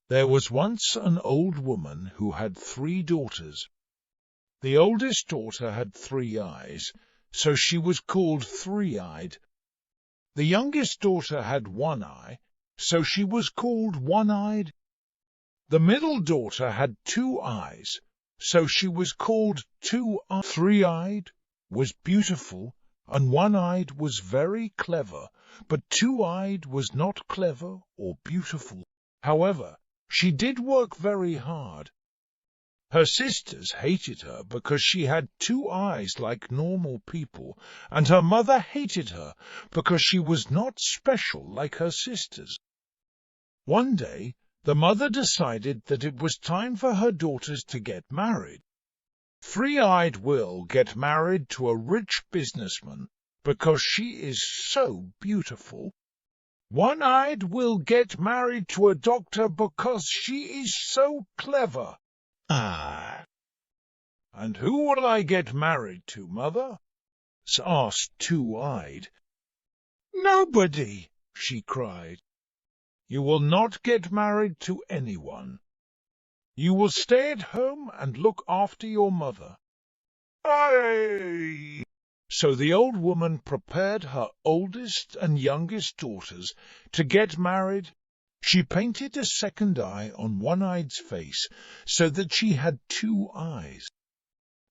There was once an old woman who had 3 daughters. The oldest daughter had 3 eyes, so she was called three-eyed. The youngest daughter had 1 eye, so she was called one-eyed. The middle daughter had 2 eyes, so she was called two-eyed. Three-eyed was beautiful, and one-eyed was very clever, but two-eyed was not clever or beautiful. However, she did work very hard. Her sisters hated her because she had 2 eyes like normal people, and her mother hated her because she was not special like her sisters. One day, the mother decided that it was time for her daughters to get married. Three-eyed will get married to a rich businessman because she is so beautiful. One-eyed will get married to a doctor because she is so clever. Ah! And who will I get married to, mother? Asked Two-eyed. Nobody, she cried. You will not get married to anyone. You will stay at home and look after your mother. Aye! So the old woman prepared her oldest and youngest daughters to get married. She painted a second eye on One-Eyed's face so that she had 2 eyes.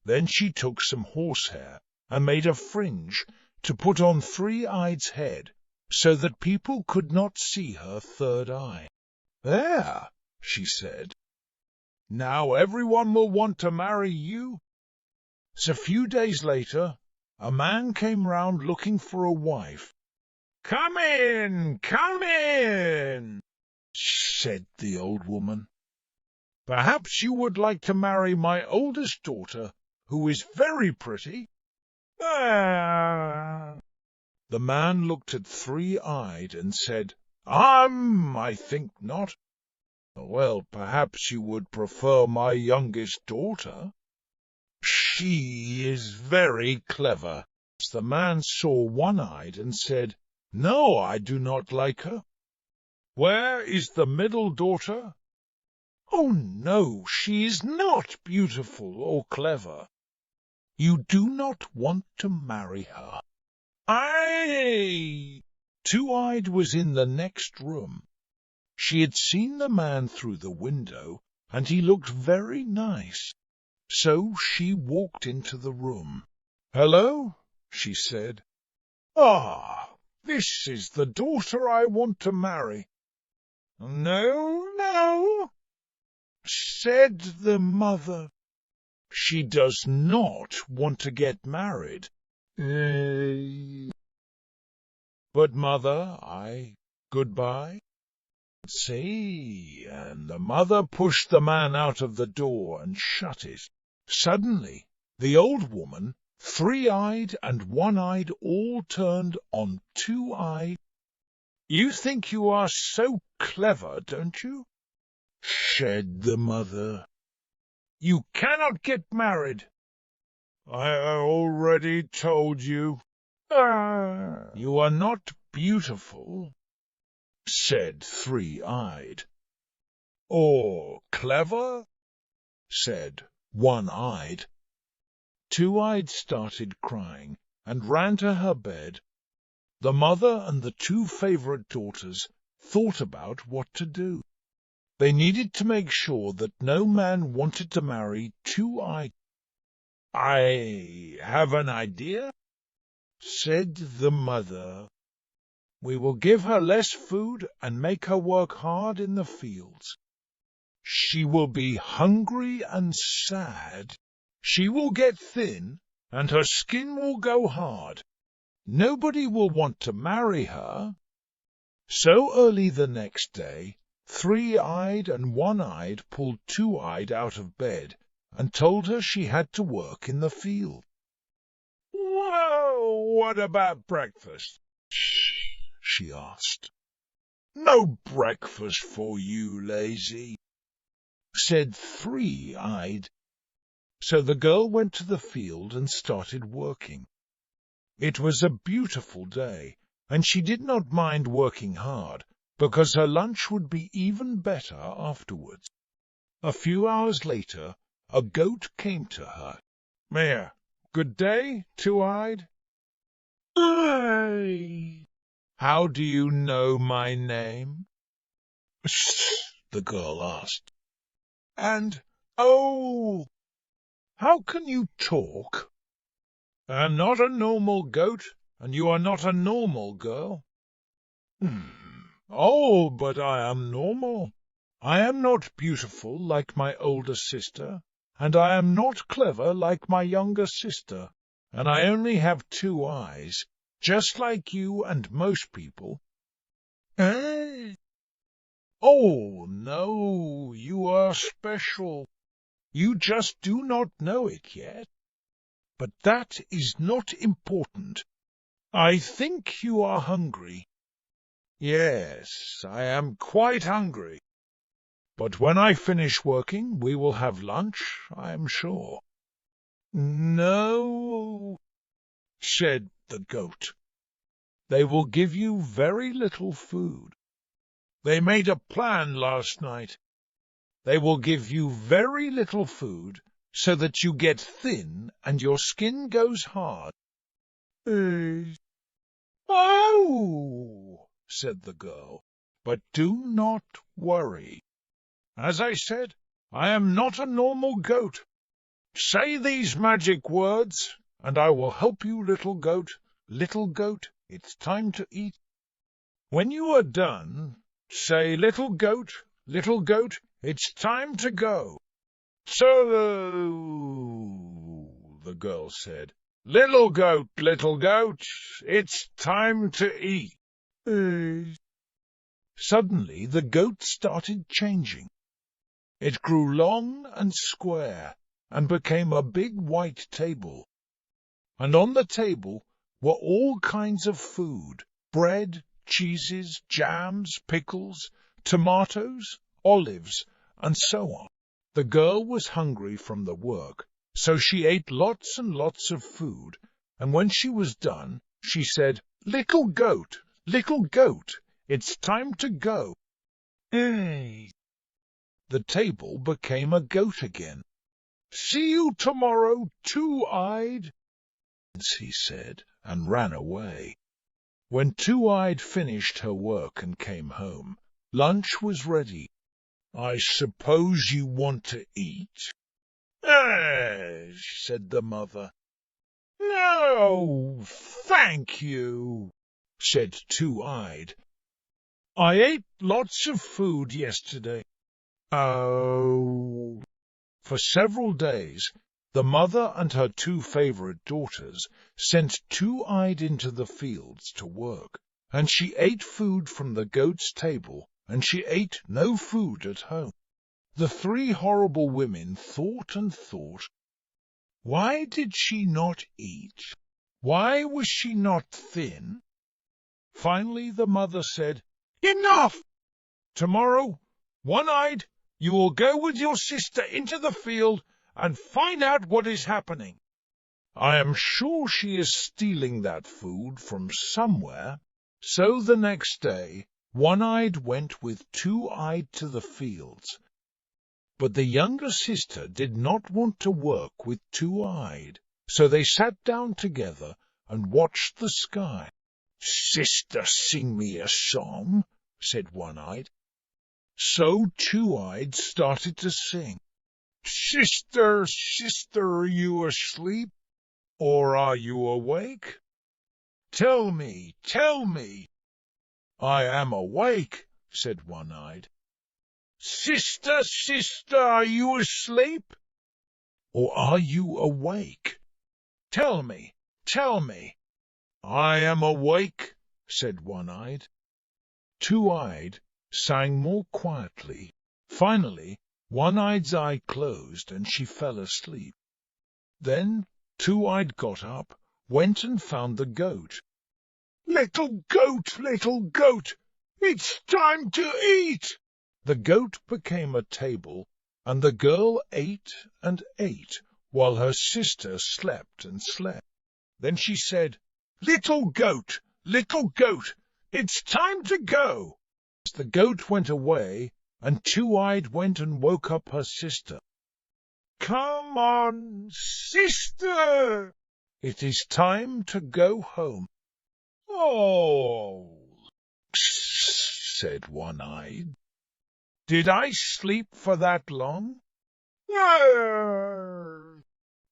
Then she took some horsehair and made a fringe to put on Three-Eyed's head so that people could not see her third eye. There, she said. Now everyone will want to marry you. So a few days later, a man came round looking for a wife. Come in, said the old woman. Perhaps you would like to marry my oldest daughter, who is very pretty. The man looked at Three-eyed and said, I think not. Well, perhaps you would prefer my youngest daughter. She is very clever. The man saw One-eyed and said, No, I do not like her. Where is the middle daughter? Oh, no, she is not beautiful or clever. You do not want to marry her. Aye! Two-eyed was in the next room. She had seen the man through the window, and he looked very nice. So she walked into the room. Hello, she said. Ah, this is the daughter I want to marry. No, said the mother. She does not want to get married. But, mother, goodbye. See, and the mother pushed the man out of the door and shut it. Suddenly, the old woman, Three-eyed and One-eyed all turned on Two-eyed. You think you are so clever, don't you? Said the mother. You cannot get married. I already told you. You are not beautiful, said Three-eyed. Or clever, said One-eyed. Two-eyed started crying and ran to her bed. The mother and the 2 favorite daughters thought about what to do. They needed to make sure that no man wanted to marry Two-eyed. I have an idea, said the mother. We will give her less food and make her work hard in the fields. She will be hungry and sad. She will get thin, and her skin will go hard. Nobody will want to marry her. So early the next day, Three-eyed and One-eyed pulled Two-eyed out of bed and told her she had to work in the field. Well, what about breakfast? She asked. No breakfast for you, lazy, said Three-eyed. So the girl went to the field and started working. It was a beautiful day, and she did not mind working hard, because her lunch would be even better afterwards. A few hours later, a goat came to her. "There, good day, Two-Eyed." "Hey, how do you know my name?" the girl asked. "And, oh, how can you talk?" "I am not a normal goat, and you are not a normal girl." "Oh, but I am normal. I am not beautiful like my older sister, and I am not clever like my younger sister, and I only have 2 eyes, just like you and most people." "Eh?" "Oh, no, you are special. You just do not know it yet. But that is not important. I think you are hungry." "Yes, I am quite hungry. But when I finish working, we will have lunch, I am sure." "No," said the goat. "They will give you very little food. They made a plan last night. They will give you very little food, so that you get thin and your skin goes hard." "Oh," said the girl, "but do not worry. As I said, I am not a normal goat. Say these magic words, and I will help you, little goat. Little goat, it's time to eat. When you are done, say, little goat, it's time to go." "So," the girl said, little goat, it's time to eat." Suddenly the goat started changing. It grew long and square, and became a big white table. And on the table were all kinds of food: bread, cheeses, jams, pickles, tomatoes, olives, and so on. The girl was hungry from the work, so she ate lots and lots of food, and when she was done, she said, little goat, it's time to go." "Hey!" The table became a goat again. "See you tomorrow, Two-Eyed," he said, and ran away. When Two-Eyed finished her work and came home, lunch was ready. "I suppose you want to eat?" Said the mother. "No, thank you," said Two-Eyed. "I ate lots of food yesterday." Oh. For several days the mother and her 2 favorite daughters sent Two-Eyed into the fields to work, and she ate food from the goat's table, and she ate no food at home. The 3 horrible women thought and thought. Why did she not eat? Why was she not thin? Finally the mother said, "Enough! Tomorrow, One-Eyed, you will go with your sister into the field and find out what is happening. I am sure she is stealing that food from somewhere." So the next day One-Eyed went with Two-Eyed to the fields. But the younger sister did not want to work with Two-Eyed, so they sat down together and watched the sky. "Sister, sing me a song," said One-Eyed. So Two-Eyed started to sing. "Sister, are you asleep, or are you awake? Tell me, tell me." "I am awake," said One-Eyed. "Sister, are you asleep, or are you awake? Tell me, tell me." "I am awake," said One-Eyed. Two-Eyed sang more quietly. Finally, One-Eyed's eye closed, and she fell asleep. Then Two-Eyed got up, went and found the goat. Little goat, it's time to eat." The goat became a table, and the girl ate and ate, while her sister slept and slept. Then she said, little goat, it's time to go." The goat went away, and Two-Eyed went and woke up her sister. "Come on, sister! It is time to go home." "Oh," said One-Eyed. "Did I sleep for that long?"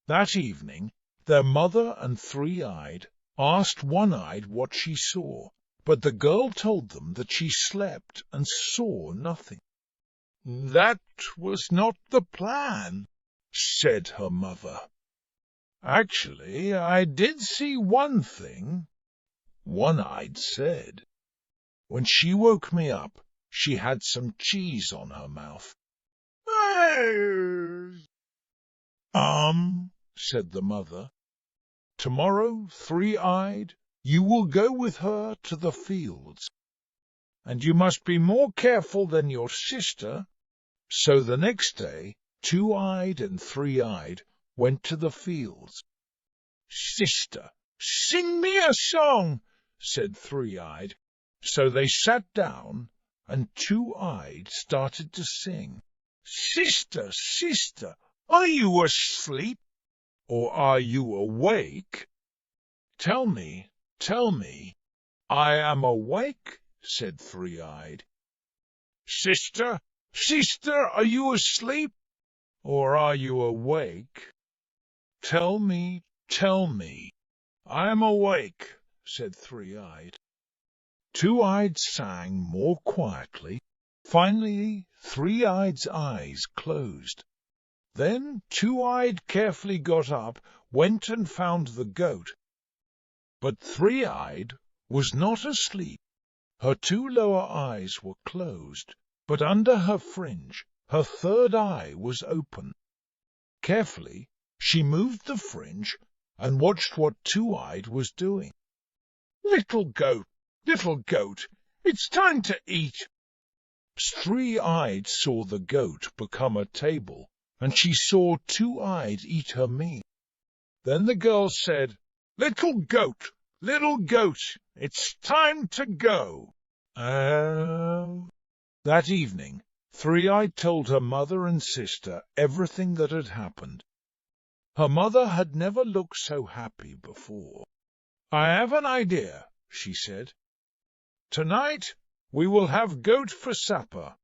That evening their mother and Three-Eyed asked One-Eyed what she saw, but the girl told them that she slept and saw nothing. "That was not the plan," said her mother. "Actually, I did see one thing," One-Eyed said. "When she woke me up, she had some cheese on her mouth." Said the mother. "Tomorrow, Three-Eyed, you will go with her to the fields, and you must be more careful than your sister." So the next day Two-Eyed and Three-Eyed went to the fields. "Sister, sing me a song," said Three-Eyed. So they sat down, and Two-Eyed started to sing. "Sister, sister, are you asleep, or are you awake? Tell me, tell me." "I am awake," said Three-Eyed. "Sister, sister, are you asleep, or are you awake? Tell me, tell me." "I am awake," said Three-Eyed. Two-Eyed sang more quietly. Finally, Three-Eyed's eyes closed. Then Two-Eyed carefully got up, went and found the goat. But Three-Eyed was not asleep. Her two lower eyes were closed, but under her fringe her third eye was open. Carefully she moved the fringe and watched what Two-Eyed was doing. Little goat, it's time to eat." Three-Eyed saw the goat become a table, and she saw Two-Eyed eat her meat. Then the girl said, little goat, it's time to go." That evening Three-Eyed told her mother and sister everything that had happened. Her mother had never looked so happy before. "I have an idea," she said. "Tonight we will have goat for supper."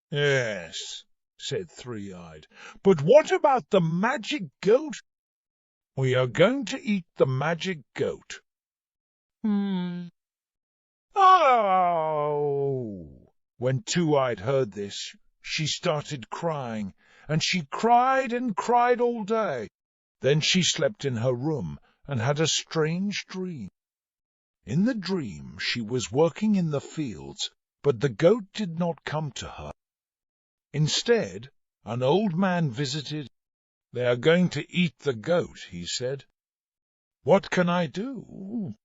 "Yes," said Three-Eyed, "but what about the magic goat?" "We are going to eat the magic goat." "Oh!" When Two-Eyed heard this, she started crying, and she cried and cried all day. Then she slept in her room and had a strange dream. In the dream she was working in the fields, but the goat did not come to her. Instead, an old man visited. "They are going to eat the goat," he said. "What can I do?"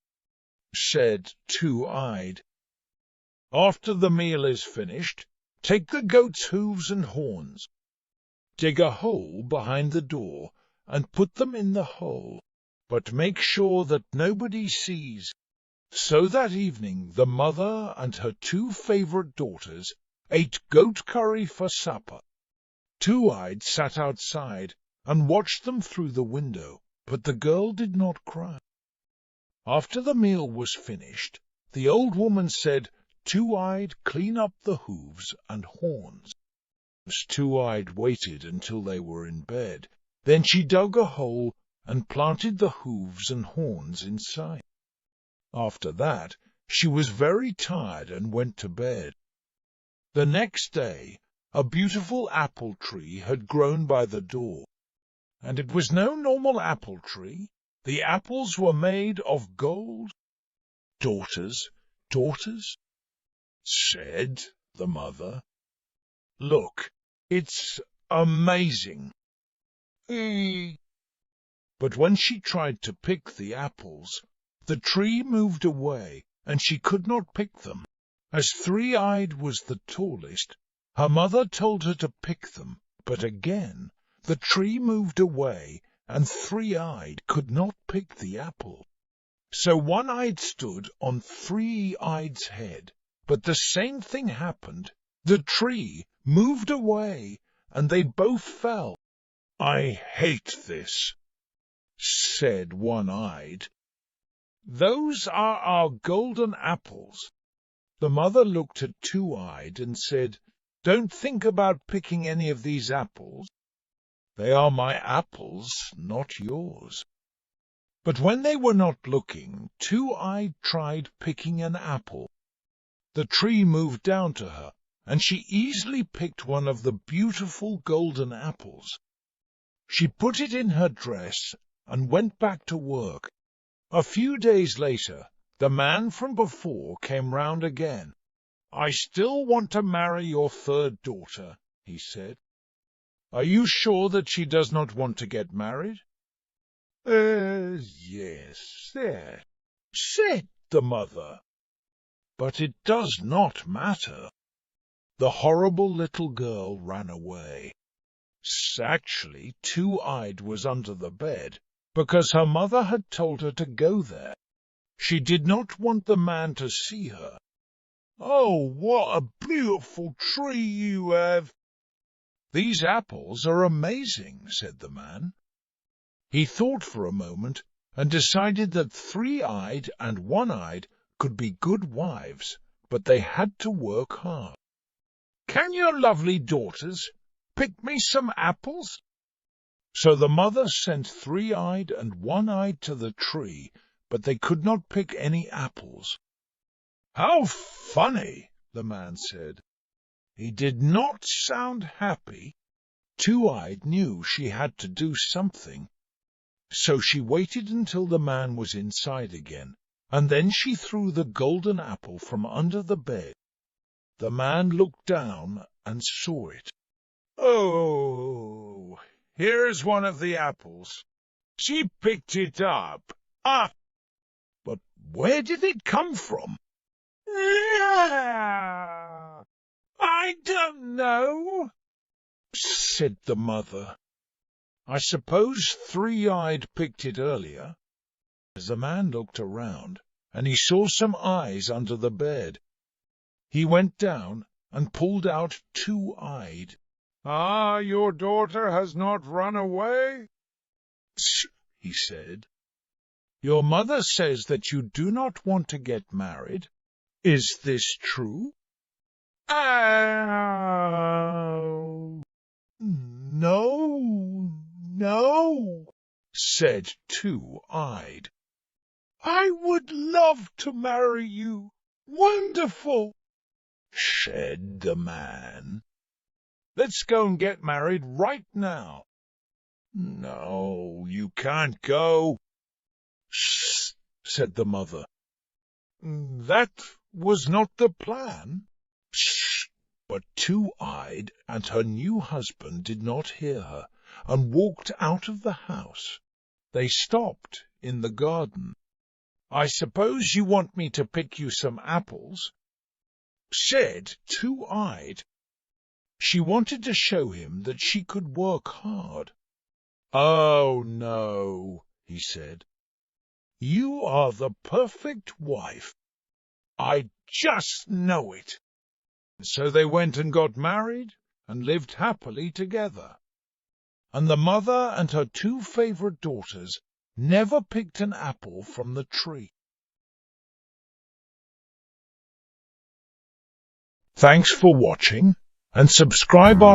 said Two-Eyed. "After the meal is finished, take the goat's hooves and horns, dig a hole behind the door, and put them in the hole, but make sure that nobody sees." So that evening the mother and her two favorite daughters ate goat curry for supper. Two-Eyed sat outside and watched them through the window, but the girl did not cry. After the meal was finished, the old woman said, "Two-Eyed, clean up the hooves and horns." Two-Eyed waited until they were in bed. Then she dug a hole and planted the hooves and horns inside. After that, she was very tired and went to bed. The next day, a beautiful apple tree had grown by the door, and it was no normal apple tree. The apples were made of gold. "Daughters, daughters," said the mother, "look, it's amazing." But when she tried to pick the apples, the tree moved away, and she could not pick them. As Three-Eyed was the tallest, her mother told her to pick them, but again the tree moved away, and Three-Eyed could not pick the apple. So One-Eyed stood on Three-Eyed's head, But the same thing happened. The tree moved away, and they both fell. "I hate this," said One-Eyed. "Those are our golden apples." The mother looked at Two-Eyed and said, "Don't think about picking any of these apples. They are my apples, not yours." But when they were not looking, Two-Eyed tried picking an apple. The tree moved down to her, and she easily picked one of the beautiful golden apples. She put it in her dress and went back to work. A few days later, the man from before came round again. "I still want to marry your third daughter," he said. "Are you sure that she does not want to get married?" Yes, said the mother. "But it does not matter." The horrible little girl ran away. Actually, Two-Eyed was under the bed, because her mother had told her to go there. She did not want the man to see her. "Oh, what a beautiful tree you have!" "These apples are amazing," said the man. He thought for a moment, and decided that Three-Eyed and One-Eyed could be good wives, but they had to work hard. "Can your lovely daughters pick me some apples?" So the mother sent Three-Eyed and One-Eyed to the tree, but they could not pick any apples. "How funny!" the man said. He did not sound happy. Two-Eyed knew she had to do something. So she waited until the man was inside again, and then she threw the golden apple from under the bed. The man looked down and saw it. "Oh, here's one of the apples." She picked it up. Ah! But where did it come from? "I don't know," said the mother. "I suppose Three-Eyed picked it earlier." As the man looked around, and he saw some eyes under the bed. He went down and pulled out Two-Eyed. "Ah, your daughter has not run away?" he said. "Your mother says that you do not want to get married. Is this true?" "Oh, no, said Two-Eyed. "I would love to marry you. Wonderful," said the man. "Let's go and get married right now." "No, you can't go," said the mother. "That was not the plan." But Two-Eyed and her new husband did not hear her, and walked out of the house. They stopped in the garden. "I suppose you want me to pick you some apples?" said Two-Eyed. She wanted to show him that she could work hard. "Oh, no," he said. "You are the perfect wife. I just know it." So they went and got married and lived happily together. And the mother and her two favorite daughters never picked an apple from the tree. Thanks for watching, and subscribe our